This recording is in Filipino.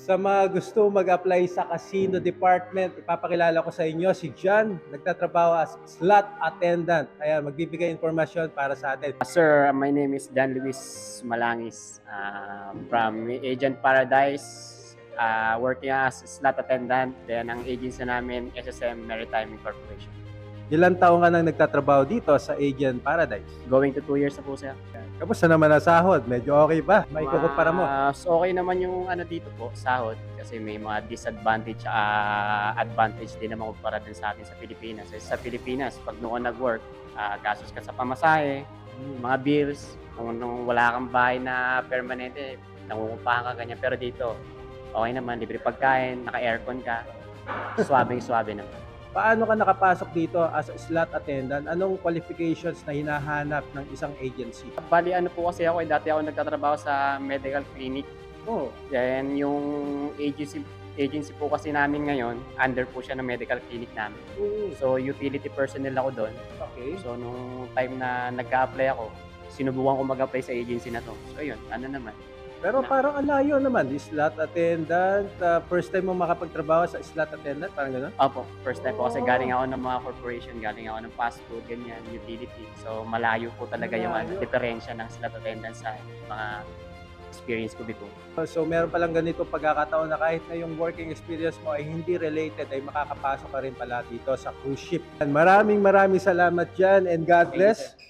Sa mga gusto mag-apply sa casino department, ipapakilala ko sa inyo si John, nagtatrabaho as slot attendant. Ayan, magbibigay informasyon para sa atin. Sir, my name is Dan Luis Malangis from Agent Paradise, working as slot attendant. Then ang agency namin, SSM Maritime Incorporation. Ilang taong ka nang nagtatrabaho dito sa Agent Paradise? Going to 2 years na po, sir. Kamusta naman ang sahod? Medyo okay ba? May kukumpara mo? So okay naman yung dito po, sahod. Kasi may mga disadvantage, advantage din naman kumpara din sa atin sa Pilipinas. Kasi sa Pilipinas, pag noon nag-work, gastos ka sa pamasahe, mga bills, nung wala kang bahay na permanente, nangungupahan ka ganyan. Pero dito, okay naman, libre pagkain, naka-aircon ka, swabing-swabe naman. Paano ka nakapasok dito as a slot attendant? Anong qualifications na hinahanap ng isang agency? Bali po kasi ako, dati ako nagtatrabaho sa medical clinic. Oh, Then yung agency po kasi namin ngayon, under po siya ng medical clinic namin. So utility personnel ako doon. okay. So nung time na nagka-apply ako, sinubukan ko mag-apply sa agency na to. So yun, naman. Pero parang ang layo naman, di slot attendant. First time mo makapagtrabaho sa slot attendant, parang gano'n? Opo, first time po kasi galing ako ng mga corporation, galing ako ng fast food, ganyan, utility. So malayo po talaga yung Malayo. diferensya ng slot attendant sa mga experience ko before. So meron palang ganito pagkakataon na kahit na yung working experience mo ay hindi related, ay makakapasok ka rin pala dito sa cruise ship. Maraming salamat dyan and God Thank you, bless. sir.